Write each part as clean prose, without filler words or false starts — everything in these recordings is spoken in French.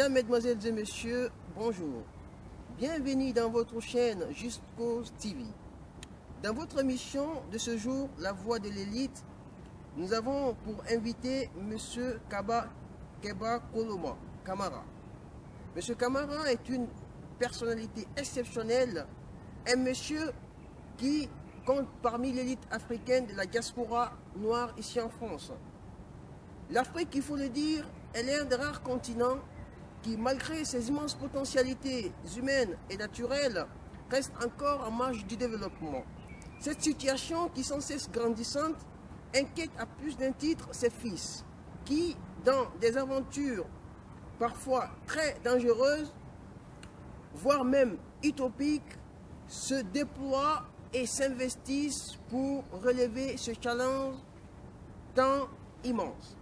Mesdames, Mesdemoiselles et Messieurs, bonjour. Bienvenue dans votre chaîne Just Cause TV. Dans votre émission de ce jour, La Voix de l'élite, nous avons pour invité M. Keba Koloma Kamara. M. Kamara est une personnalité exceptionnelle, un monsieur qui compte parmi l'élite africaine de la diaspora noire ici en France. L'Afrique, il faut le dire, elle est un des rares continents qui, malgré ses immenses potentialités humaines et naturelles, reste encore en marge du développement. Cette situation, qui sans cesse grandissante, inquiète à plus d'un titre ses fils, qui, dans des aventures parfois très dangereuses, voire même utopiques, se déploient et s'investissent pour relever ce challenge tant immense.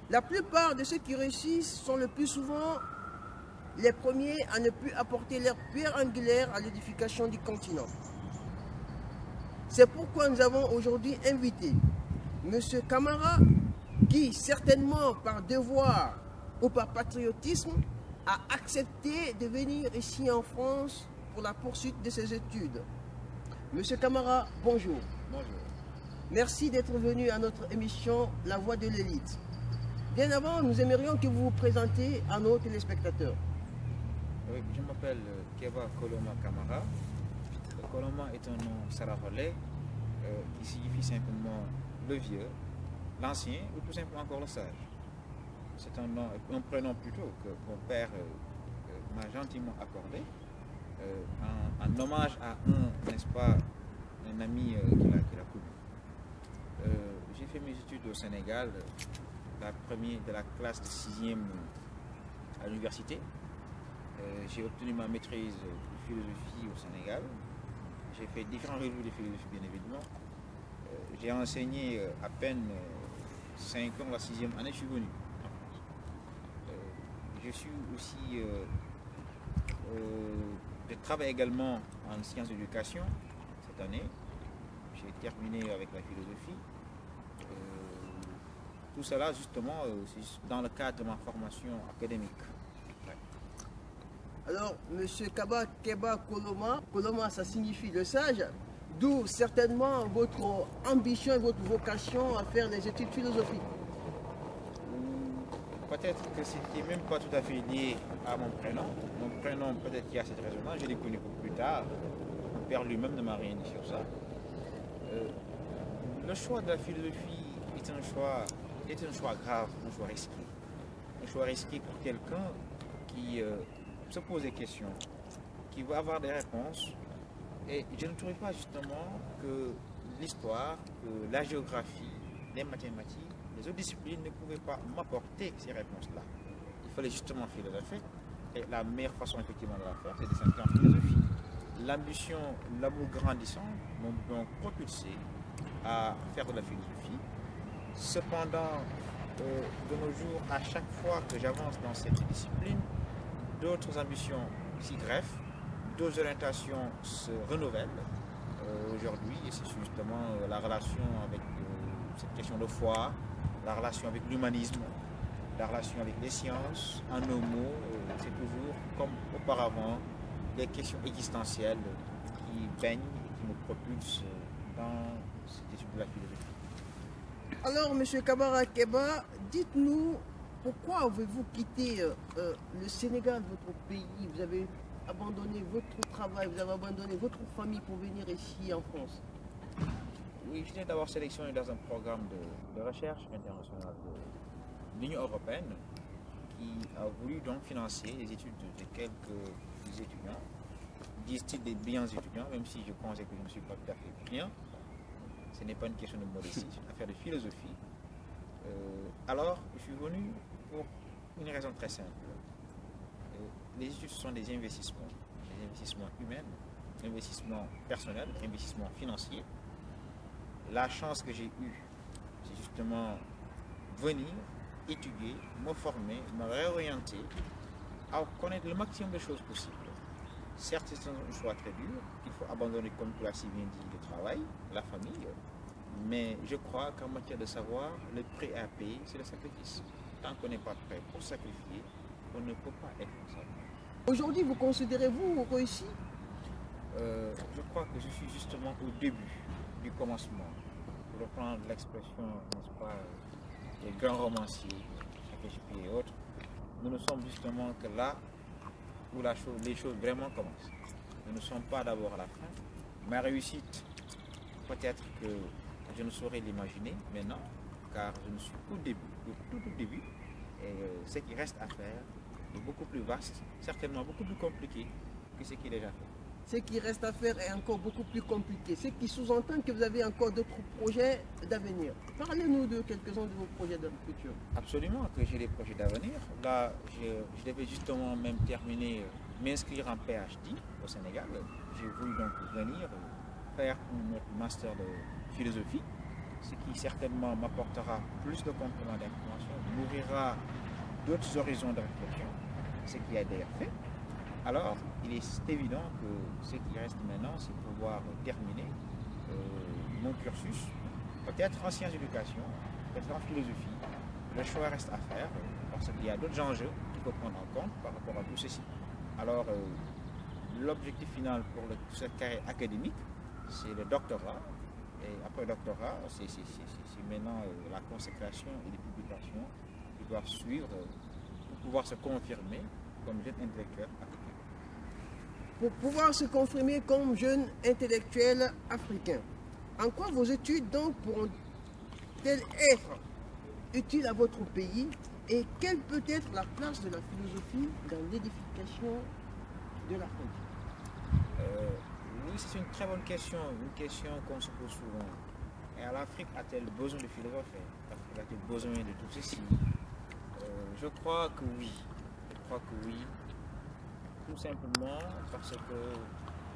La plupart de ceux qui réussissent sont le plus souvent les premiers à ne plus apporter leur pierre angulaire à l'édification du continent. C'est pourquoi nous avons aujourd'hui invité M. Kamara, qui certainement par devoir ou par patriotisme a accepté de venir ici en France pour la poursuite de ses études. M. Kamara, bonjour. Bonjour. Merci d'être venu à notre émission La Voix de l'élite. Bien avant, nous aimerions que vous vous présentiez à nos téléspectateurs. Oui, je m'appelle Keba Koloma Kamara. Koloma est un nom saraholais qui signifie simplement le vieux, l'ancien ou tout simplement encore le sage. C'est un prénom plutôt que mon père m'a gentiment accordé en hommage à n'est-ce pas, un ami qu'il a connu. J'ai fait mes études au Sénégal, la première de la classe de 6e à l'université. J'ai obtenu ma maîtrise de philosophie au Sénégal. J'ai fait différents revues de philosophie, bien évidemment. J'ai enseigné à peine 5 ans, la 6e année, je suis venu en France. Je suis aussi... je travaille également en sciences d'éducation cette année. J'ai terminé avec la philosophie. Tout cela, justement, dans le cadre de ma formation académique. Ouais. Alors, M. Keba Koloma, ça signifie le sage, d'où certainement votre ambition et votre vocation à faire des études philosophiques. Peut-être que ce n'est même pas tout à fait lié à mon prénom. Mon prénom, peut-être qu'il y a cette raison-là, je l'ai connu beaucoup plus tard. Mon père lui-même ne m'a rien dit sur ça. Le choix de la philosophie est un choix grave, un choix risqué. Un choix risqué pour quelqu'un qui se pose des questions, qui va avoir des réponses. Et je ne trouvais pas justement que l'histoire, que la géographie, les mathématiques, les autres disciplines ne pouvaient pas m'apporter ces réponses-là. Il fallait justement philosopher. Et la meilleure façon effectivement de la faire, c'est de s'inscrire en philosophie. L'ambition, l'amour grandissant m'ont donc propulsé à faire de la philosophie. Cependant, de nos jours, à chaque fois que j'avance dans cette discipline, d'autres ambitions s'y greffent, d'autres orientations se renouvellent aujourd'hui, et c'est justement la relation avec cette question de foi, la relation avec l'humanisme, la relation avec les sciences. En un mot, c'est toujours comme auparavant des questions existentielles qui baignent et qui me propulsent dans cette étude de la philosophie. Alors, M. Kamara Keba, dites-nous, pourquoi avez-vous quitté le Sénégal, votre pays? Vous avez abandonné votre travail, vous avez abandonné votre famille pour venir ici en France? Oui, je viens d'avoir sélectionné dans un programme de recherche internationale de l'Union européenne qui a voulu donc financer les études de quelques étudiants, disent-ils des brillants étudiants, même si je pense que je ne suis pas tout à fait brillant. Ce n'est pas une question de modestie, c'est une affaire de philosophie. Alors, je suis venu pour une raison très simple. Les études sont des investissements humains, investissements personnels, investissements financiers. La chance que j'ai eue, c'est justement venir, étudier, me former, me réorienter, à connaître le maximum de choses possibles. Certes, c'est un choix très dur, qu'il faut abandonner, comme tu l'as si bien dit, le travail, la famille, mais je crois qu'en matière de savoir, le prix à payer, c'est le sacrifice. Tant qu'on n'est pas prêt pour sacrifier, on ne peut pas être ensemble. Aujourd'hui, vous considérez-vous réussi? Je crois que je suis justement au début du commencement. Pour reprendre l'expression, n'est-ce pas, des grands romanciers, Shakespeare et autres, nous ne sommes justement que là où les choses vraiment commencent. Nous ne sommes pas d'abord à la fin. Ma réussite, peut-être que je ne saurais l'imaginer maintenant, car je ne suis qu'au début, au tout début, et ce qui reste à faire est beaucoup plus vaste, certainement beaucoup plus compliqué que ce qui est déjà fait. Ce qui reste à faire est encore beaucoup plus compliqué. Ce qui sous-entend que vous avez encore d'autres projets d'avenir. Parlez-nous de quelques-uns de vos projets de futur. Absolument que j'ai des projets d'avenir. Là, je devais justement même terminer, m'inscrire en PhD au Sénégal. J'ai voulu donc venir faire un master de philosophie, ce qui certainement m'apportera plus de compléments d'information, m'ouvrira d'autres horizons de réflexion, ce qui a d'ailleurs fait. Alors, il est évident que ce qui reste maintenant, c'est pouvoir terminer mon cursus, peut-être en sciences d'éducation, peut-être en philosophie. Le choix reste à faire parce qu'il y a d'autres enjeux qu'il faut prendre en compte par rapport à tout ceci. Alors, l'objectif final pour cette carrière académique, c'est le doctorat. Et après le doctorat, c'est maintenant la consécration et les publications qui doivent suivre pour pouvoir se confirmer comme jeune intellectuel africain. Pour pouvoir se confirmer comme jeune intellectuel africain, en quoi vos études donc pourront-elles être utiles à votre pays et quelle peut être la place de la philosophie dans l'édification de l'Afrique? Oui, c'est une très bonne question, une question qu'on se pose souvent. Et l'Afrique a-t-elle besoin de philosophes? L'Afrique a-t-elle besoin de tout ceci? Je crois que oui. Je crois que oui. Tout simplement parce que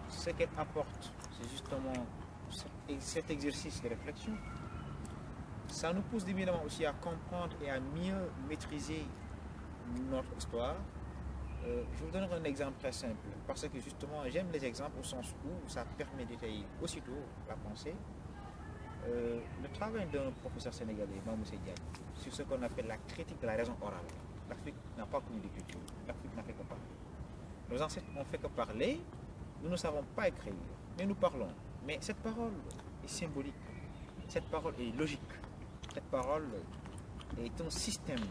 ce qu'elle apporte, c'est justement cet exercice de réflexion. Ça nous pousse évidemment aussi à comprendre et à mieux maîtriser notre histoire. Je vous donnerai un exemple très simple, parce que justement j'aime les exemples au sens où ça permet d'étayer aussitôt la pensée. Le travail d'un professeur sénégalais, Mamoussé Diagne, sur ce qu'on appelle la critique de la raison orale. L'Afrique n'a pas connu d'écriture, l'Afrique n'a fait que parler. Nos ancêtres n'ont fait que parler, nous ne savons pas écrire, mais nous parlons. Mais cette parole est symbolique, cette parole est logique, cette parole est un système,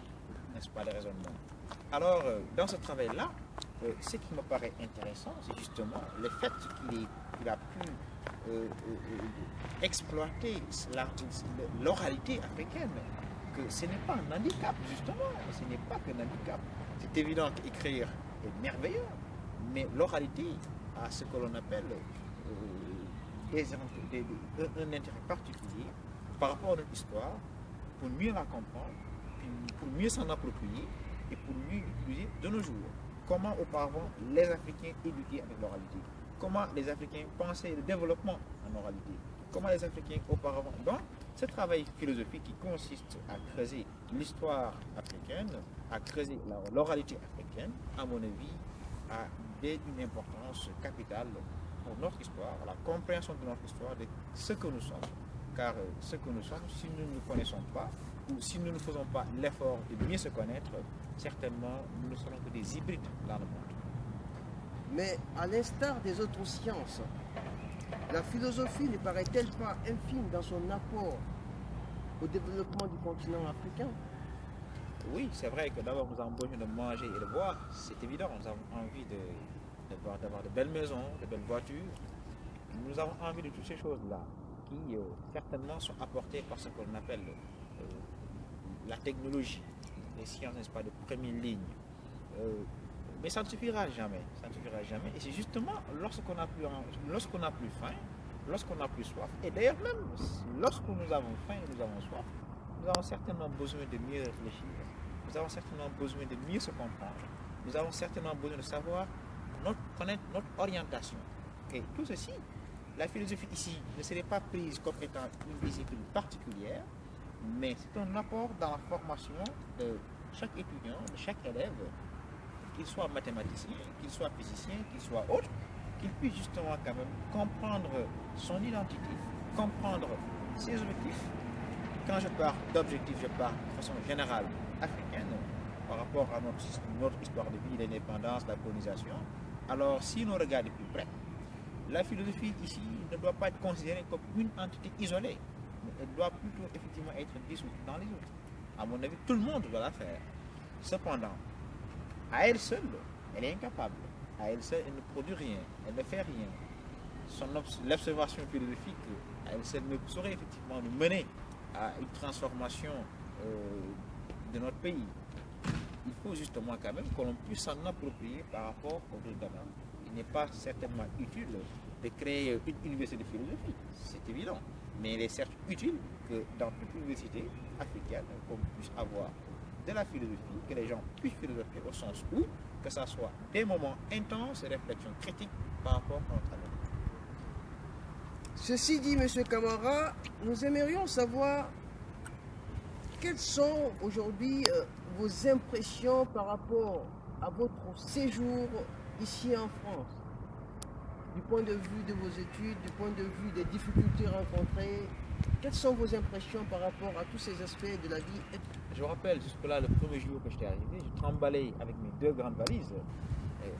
n'est-ce pas, de raisonnement. Alors, dans ce travail-là, ce qui me paraît intéressant, c'est justement le fait qu'il a pu exploiter l'oralité africaine, que ce n'est pas un handicap, justement, ce n'est pas qu'un handicap. C'est évident qu'écrire est merveilleux, mais l'oralité a ce que l'on appelle un intérêt particulier par rapport à notre histoire, pour mieux la comprendre, pour mieux s'en approprier et pour mieux l'utiliser de nos jours. Comment auparavant les Africains éduquaient avec l'oralité? Comment les Africains pensaient le développement en oralité? Comment les Africains auparavant... Donc, ce travail philosophique qui consiste à creuser l'histoire africaine, à creuser l'oralité africaine, à mon avis, a une importance capitale pour notre histoire, la compréhension de notre histoire, de ce que nous sommes. Car ce que nous sommes, si nous ne nous connaissons pas, ou si nous ne faisons pas l'effort de mieux se connaître, certainement nous ne serons que des hybrides dans le monde. Mais à l'instar des autres sciences, la philosophie ne paraît-elle pas infime dans son apport au développement du continent africain? Oui, c'est vrai que d'abord nous avons besoin de manger et de boire, c'est évident. Nous avons envie d'avoir de belles maisons, de belles voitures. Nous avons envie de toutes ces choses-là qui certainement sont apportées par ce qu'on appelle la technologie, les sciences, n'est-ce pas, de première ligne. Mais ça ne suffira jamais, ça ne suffira jamais. Et c'est justement lorsqu'on a plus faim, lorsqu'on a plus soif, et d'ailleurs même lorsque nous avons faim et nous avons soif, nous avons certainement besoin de mieux réfléchir, nous avons certainement besoin de mieux se comprendre, nous avons certainement besoin de savoir connaître notre orientation. Et tout ceci, la philosophie ici ne serait pas prise comme étant une discipline particulière, mais c'est un apport dans la formation de chaque étudiant, de chaque élève, qu'il soit mathématicien, qu'il soit physicien, qu'il soit autre, qu'il puisse justement quand même comprendre son identité, comprendre ses objectifs. Quand je parle d'objectifs, je parle de façon générale africaine, par rapport à notre histoire de vie, l'indépendance, la colonisation, alors si l'on regarde de plus près, la philosophie ici ne doit pas être considérée comme une entité isolée, mais elle doit plutôt effectivement être dissoute dans les autres. À mon avis, tout le monde doit la faire. Cependant, à elle seule, elle est incapable. À elle seule, elle ne produit rien, elle ne fait rien. L'observation philosophique, à elle seule, ne saurait effectivement nous mener à une transformation de notre pays. Il faut justement quand même que l'on puisse s'en approprier par rapport aux autres domaines. Il n'est pas certainement utile de créer une université de philosophie, c'est évident. Mais il est certes utile que dans toute université africaine, qu'on puisse avoir de la philosophie, que les gens puissent philosopher au sens où, que ce soit des moments intenses et réflexions critiques par rapport à notre avenir. Ceci dit, M. Camara, nous aimerions savoir quelles sont aujourd'hui vos impressions par rapport à votre séjour ici en France, du point de vue de vos études, du point de vue des difficultés rencontrées. Quelles sont vos impressions par rapport à tous ces aspects de la vie? Je me rappelle jusque-là, le premier jour que j'étais arrivé, je tremballais avec mes 2 grandes valises,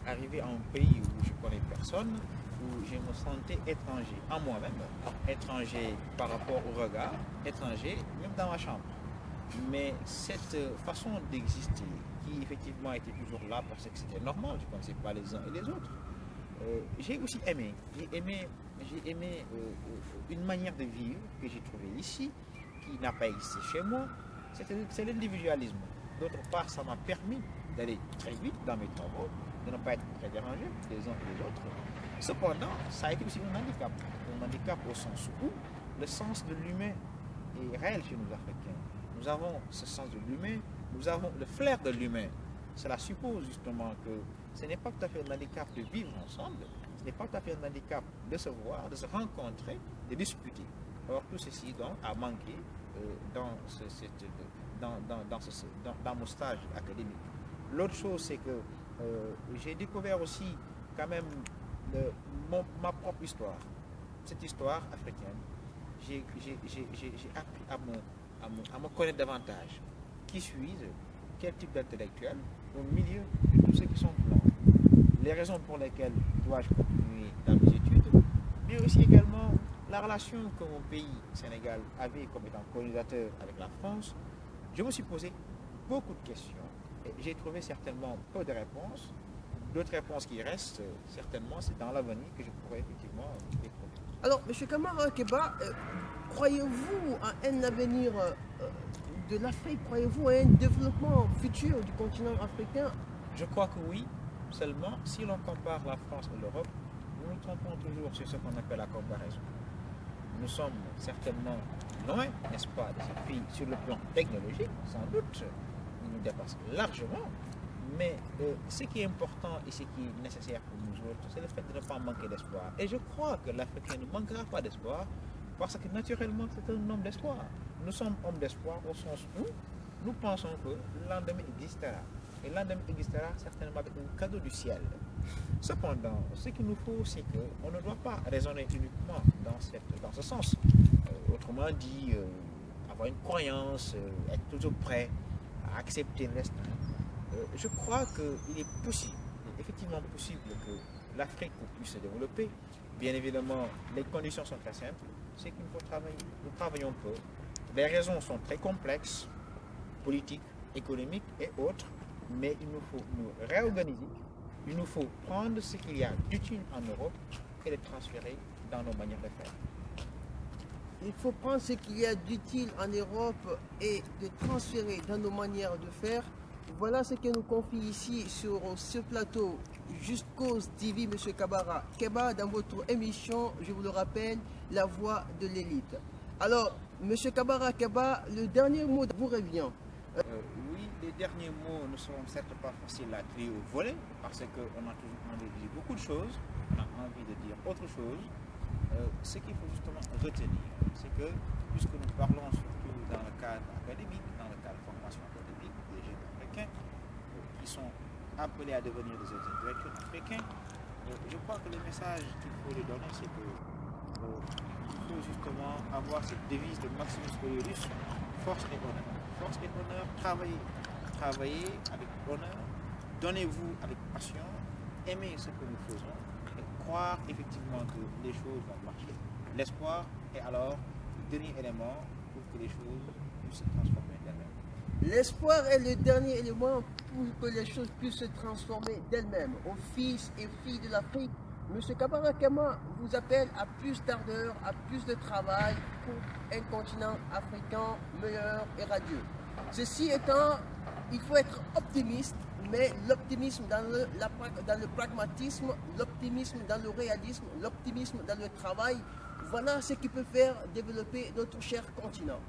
arrivé à un pays où je ne connais personne, où je me sentais étranger en moi-même, étranger par rapport au regard, étranger même dans ma chambre. Mais cette façon d'exister, qui effectivement était toujours là parce que c'était normal, je ne connaissais pas les uns et les autres, j'ai aussi aimé. J'ai aimé une manière de vivre que j'ai trouvée ici, qui n'a pas existé chez moi, c'est l'individualisme. D'autre part, ça m'a permis d'aller très vite dans mes travaux, de ne pas être très dérangé les uns et les autres. Cependant, ça a été aussi un handicap au sens où le sens de l'humain est réel chez nous Africains. Nous avons ce sens de l'humain, nous avons le flair de l'humain. Cela suppose justement que ce n'est pas tout à fait un handicap de vivre ensemble, ce n'est pas tout à fait un handicap de se voir, de se rencontrer, de discuter. Or, tout ceci donc a manqué dans mon stage académique. L'autre chose, c'est que j'ai découvert aussi quand même ma propre histoire, cette histoire africaine. J'ai appris à me connaître davantage. Qui suis-je? Quel type d'intellectuel au milieu de tous ceux qui sont blancs? Les raisons pour lesquelles dois-je continuer dans mes études, mais aussi également la relation que mon pays, Sénégal, avait comme étant colonisateur avec la France. Je me suis posé beaucoup de questions et j'ai trouvé certainement peu de réponses. D'autres réponses qui restent, certainement, c'est dans l'avenir que je pourrais effectivement les trouver. Alors, M. Camara Keba, croyez-vous à un avenir de l'Afrique? Croyez-vous à un développement futur du continent africain? Je crois que oui, seulement si l'on compare la France et l'Europe, nous nous trompons toujours sur ce qu'on appelle la comparaison. Nous sommes certainement loin, n'est-ce pas, de ces pays sur le plan technologique, sans doute, ils nous dépassent largement. Mais ce qui est important et ce qui est nécessaire pour nous autres, c'est le fait de ne pas manquer d'espoir. Et je crois que l'Africain ne manquera pas d'espoir parce que naturellement c'est un homme d'espoir. Nous sommes hommes d'espoir au sens où nous pensons que le lendemain existera. Et le lendemain existera certainement avec un cadeau du ciel. Cependant, ce qu'il nous faut, c'est qu'on ne doit pas raisonner uniquement dans ce sens. Autrement dit, avoir une croyance, être toujours prêt à accepter le destin. Je crois qu'il est possible, il est effectivement possible que l'Afrique puisse se développer. Bien évidemment, les conditions sont très simples, c'est qu'il faut travailler. Nous travaillons peu. Les raisons sont très complexes, politiques, économiques et autres, mais il nous faut nous réorganiser. Il nous faut prendre ce qu'il y a d'utile en Europe et le transférer dans nos manières de faire. Il faut prendre ce qu'il y a d'utile en Europe et de transférer dans nos manières de faire. Voilà ce que nous confie ici sur ce plateau Just Cause TV, M. Kabara Keba, dans votre émission, je vous le rappelle, La Voix de l'élite. Alors, M. Kabara Keba, le dernier mot vous revient. Oui, les derniers mots ne seront certes pas faciles à trier au volet, parce qu'on a toujours envie de dire beaucoup de choses, on a envie de dire autre chose. Ce qu'il faut justement retenir, c'est que, puisque nous parlons surtout dans le cadre académique, dans le cadre de formation académique des jeunes africains, qui sont appelés à devenir des intellectuels africains, je crois que le message qu'il faut leur donner, c'est qu'il faut justement avoir cette devise de Maximus Aurelius, force et honneur. Force et honneur, travailler travaillez avec honneur, donnez-vous avec passion, aimez ce que nous faisons et croire effectivement que les choses vont marcher. L'espoir est alors le dernier élément pour que les choses puissent se transformer d'elles-mêmes. L'espoir est le dernier élément pour que les choses puissent se transformer d'elles-mêmes. Aux fils et filles de l'Afrique, M. Kabara Kema vous appelle à plus d'ardeur, à plus de travail pour un continent africain meilleur et radieux. Ceci étant, il faut être optimiste, mais l'optimisme dans le pragmatisme, l'optimisme dans le réalisme, l'optimisme dans le travail, voilà ce qui peut faire développer notre cher continent.